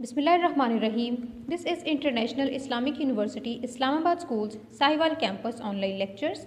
Bismillahirrahmanirrahim. This is International Islamic University, Islamabad School's Sahiwal Campus online lectures.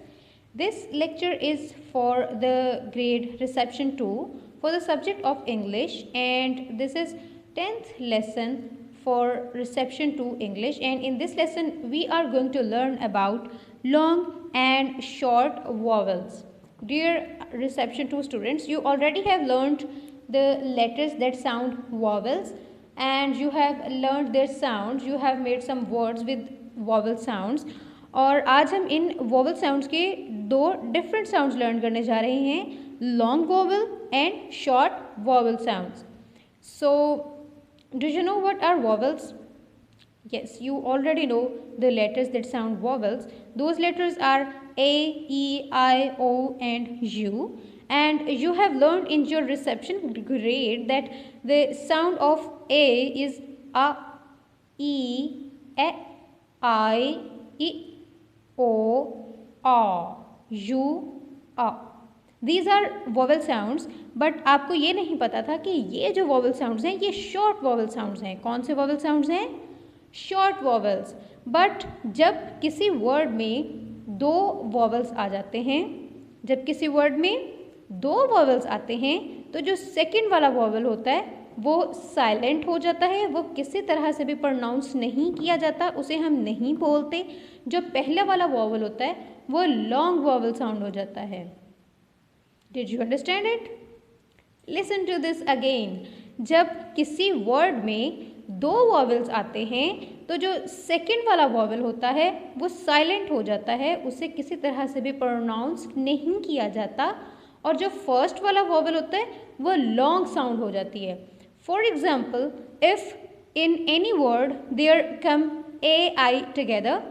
This lecture is for the grade Reception 2 for the subject of English, and this is 10th lesson for Reception 2 English, and in this lesson we are going to learn about long and short vowels. Dear Reception 2 students, you already have learned the letters that sound vowels and you have learned their sounds. You have made some words with vowel sounds और आज हम इन vowel sounds के दो different sounds learn करने जा रहे हैं, long vowel and short vowel sounds. So do you know what are vowels? Yes, you already know the letters that sound vowels. Those letters are A, E, I, O and U. And you have learned in your reception grade that the sound of A is A, E, I, E, O, A, U, A. These are vowel sounds, but आपको ये नहीं पता था कि ये जो vowel sounds हैं ये short vowel sounds हैं. कौन से vowel sounds हैं? Short vowels. But जब किसी word में दो vowels आ जाते हैं, जब किसी word में दो vowels आते हैं तो जो second वाला vowel होता है वो silent हो जाता है, वो किसी तरह से भी pronounce नहीं किया जाता, उसे हम नहीं बोलते. जो पहला वाला vowel होता है वो long vowel sound हो जाता है. Did you understand it? Listen to this again. जब किसी word में दो vowels आते हैं तो जो second वाला vowel होता है वो silent हो जाता है, उसे किसी तरह से भी pronounce नहीं किया जाता, और जो first वाला vowel होता है वो long sound हो जाती है. For example, if in any word there come A, I together,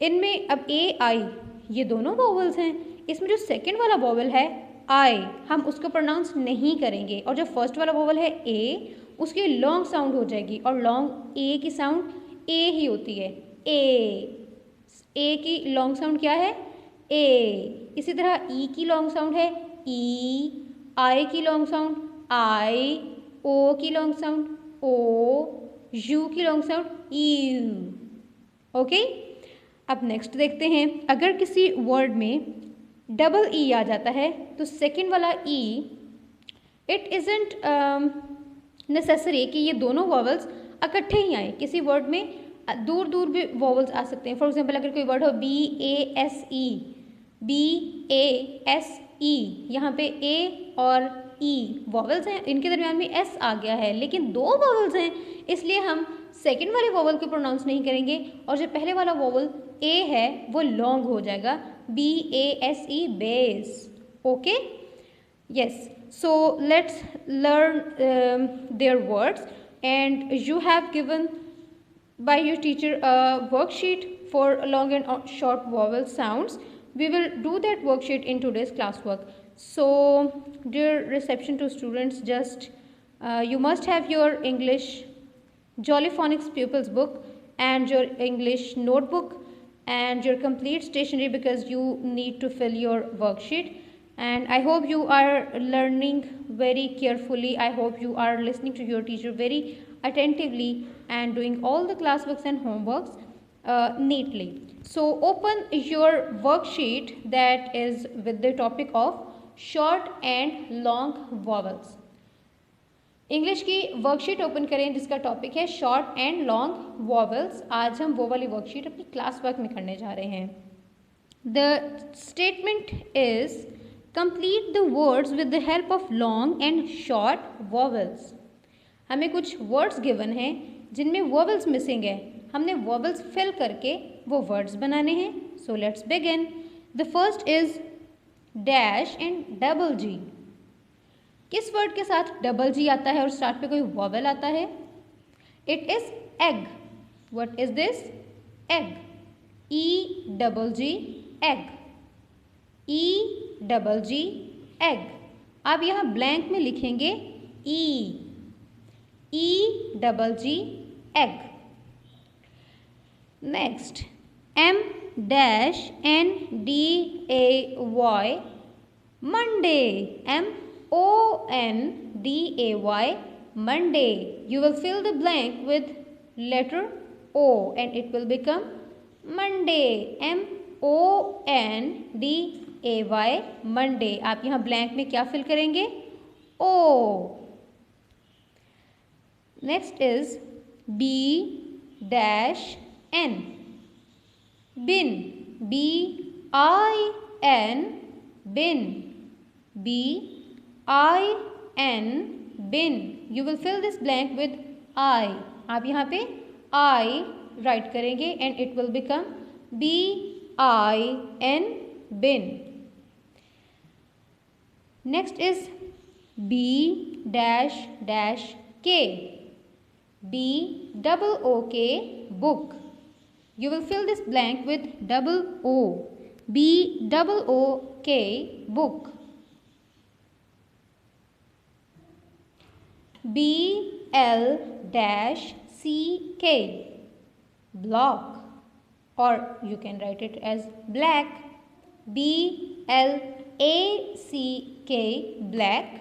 इनमें अब A, I ये दोनों vowels हैं, इसमें जो second वाला vowel है I हम उसको pronounce नहीं करेंगे, और जो first वाला vowel है A उसकी long sound हो जाएगी, और long A की sound A ही होती है. A की long sound क्या है? A. इसी तरह E की long sound है E, I की long sound I, O की long sound O, U की long sound U. ओके, अब नेक्स्ट देखते हैं. अगर किसी वर्ड में डबल ई आ जाता है तो सेकंड वाला ई इट इज़ंट नेसेसरी कि ये दोनों वॉवल्स इकट्ठे ही आए. किसी वर्ड में दूर दूर भी वॉवल्स आ सकते हैं. फॉर एग्जांपल अगर कोई वर्ड हो BASE, यहाँ पे A और E वॉवल्स हैं, इनके दरमियान में S आ गया है, लेकिन दो वॉवल्स हैं इसलिए हम सेकंड वाले वॉवल को प्रोनाउंस नहीं करेंगे, और जो पहले वाला वॉवल A है वो लॉन्ग हो जाएगा, BASE base. Okay, yes. So let's learn their words, and you have given by your teacher a worksheet for long and short vowel sounds. We will do that worksheet in today's classwork. So dear reception to students, just you must have your English Jolly Phonics pupils book and your English notebook and your complete stationery, because you need to fill your worksheet. And I hope you are learning very carefully. I hope you are listening to your teacher very attentively and doing all the classworks and homeworks neatly. So open your worksheet that is with the topic of short and long vowels. English की worksheet open करें जिसका topic है short and long vowels. आज हम वो वाली worksheet अपनी class work में करने जा रहे हैं. The statement is complete the words with the help of long and short vowels. हमें कुछ वर्ड्स गिवन हैं जिनमें वॉवल्स मिसिंग है, हमने वॉवल्स फिल करके वो वर्ड्स बनाने हैं. So let's begin. The first is dash and double जी. किस वर्ड के साथ डबल जी आता है और स्टार्ट पे कोई वॉवल आता है? It is egg. What is this? Egg. E double ji egg. E double ji egg. आप यहाँ ब्लैंक में लिखेंगे E double ji egg. Next M dash NDAY Monday. MONDAY Monday. You will fill the blank with letter O and it will become Monday. MONDAY, Monday. आप यहाँ blank में क्या fill करेंगे? O. Next is BN. Bin. BIN. Bin. BIN. Bin. You will fill this blank with I. आप यहाँ पे I write करेंगे and it will become BIN. Bin. Next is B-K. BOOK, book. You will fill this blank with double O. BOOK, book. BLCK, block, or you can write it as black. BLACK, black,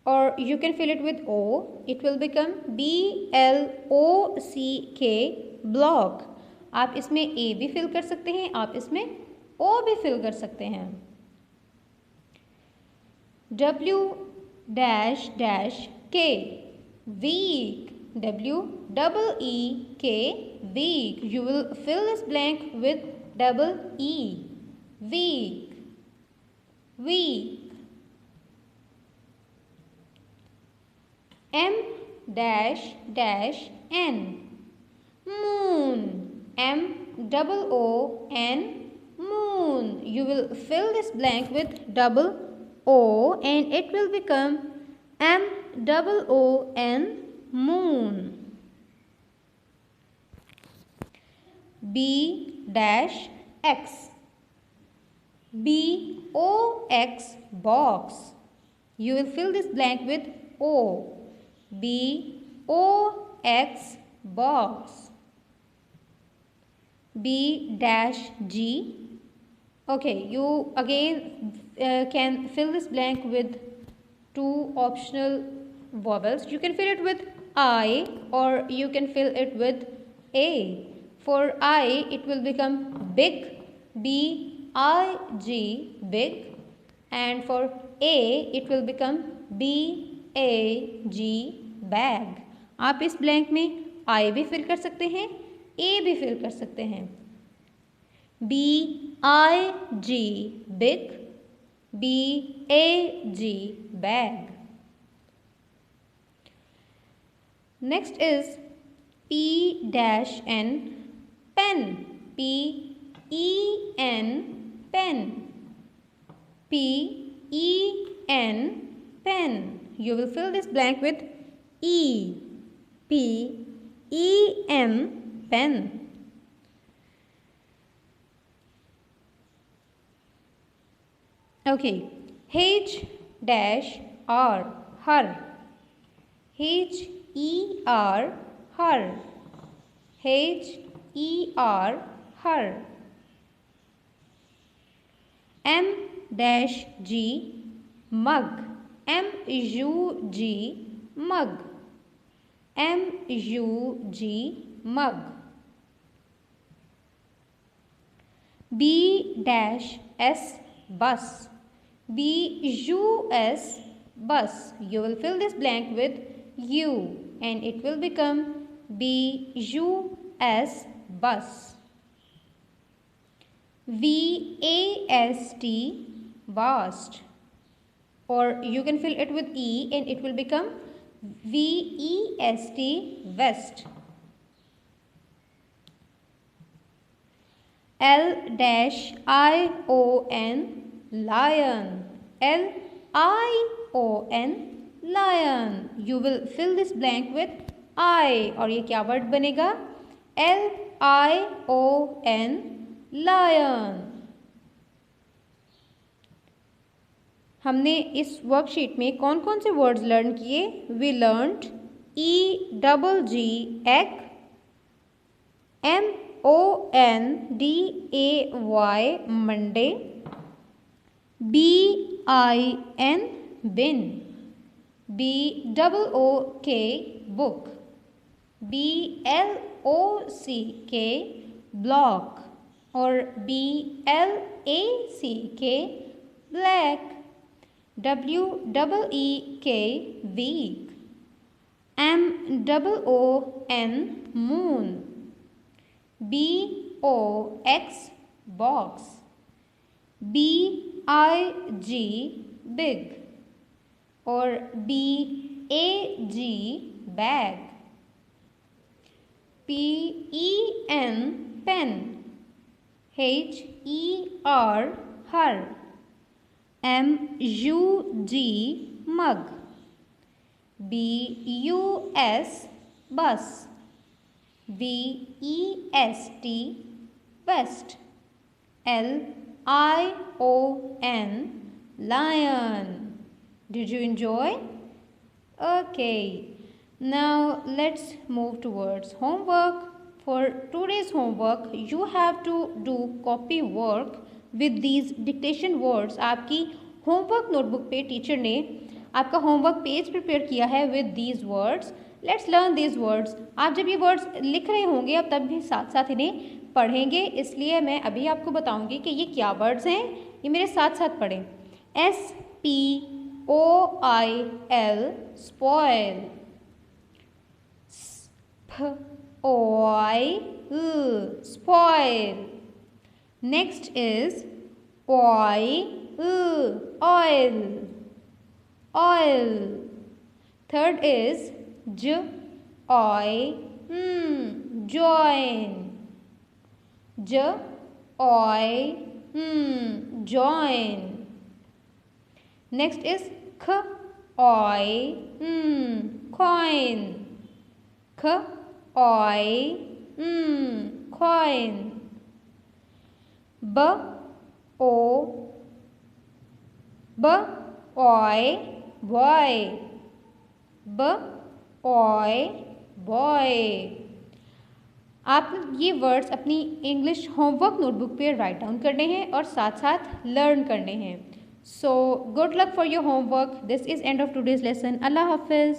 or you can fill it with O. It will become BLOCK, block. आप इसमें A भी fill कर सकते हैं, आप इसमें O भी fill कर सकते हैं. W-K, week. WEEK, week. You will fill this blank with double E. Week. Week. M-N, moon. MOON, moon. You will fill this blank with double O and it will become MOON, moon. B-X, BOX, box. You will fill this blank with O. BOX, box. B-G. Okay, you again can fill this blank with two optional vowels. You can fill it with I or you can fill it with A. For I, it will become big, BIG, big, and for A, it will become BAG, bag. आप इस blank में I भी fill कर सकते हैं, A भी fill कर सकते हैं. BIG, big, BAG, bag. Next is P-N, pen. P-E-N, pen. P-E-N, pen. You will fill this blank with E. P-E-N, pen. Okay. H-R, her. H-E-R, her. H-E-R, her. M-G, mug. M-U-G, mug. M-U-G, mug. B-S, bus. B-U-S, bus. You will fill this blank with U and it will become B-U-S, bus. V-A-S-T, vast, or you can fill it with E and it will become V-E-S-T, vest. L-I-O-N, lion. L-I-O-N, lion. You will fill this blank with I और ये क्या word बनेगा? L-I-O-N, lion. हमने इस worksheet में कौन कौन से वर्ड्स लर्न किए? We learned E-double-G, egg. M-O-N-D-A-Y, Monday. B-I-N, bin. BOOK book. BLOCK block or BLACK black. WEEK week. MOON moon. BOX box. BIG big or BAG bag. PEN pen. HER her. MUG mug. BUS bus. VEST vest. LION lion. Did you enjoy? Okay. Now let's move towards homework. For today's homework, you have to do copy work with these dictation words. आपकी homework notebook पे teacher ने आपका homework page prepare किया है with these words. Let's learn these words. आप जब ये words लिख रहे होंगे अब तब भी साथ साथ इन्हें पढ़ेंगे, इसलिए मैं अभी आपको बताऊंगी कि ये क्या words हैं. ये मेरे साथ साथ पढ़ें. SPOIL spoil. SPOIL spoil. Next is oil. Third is join. Join. Next is coin. Coin. Boy. आप ये वर्ड्स अपनी इंग्लिश होमवर्क नोटबुक पे राइट डाउन करने हैं और साथ साथ लर्न करने हैं. So good luck for your homework. This is end of today's lesson. अल्लाह हाफिज़.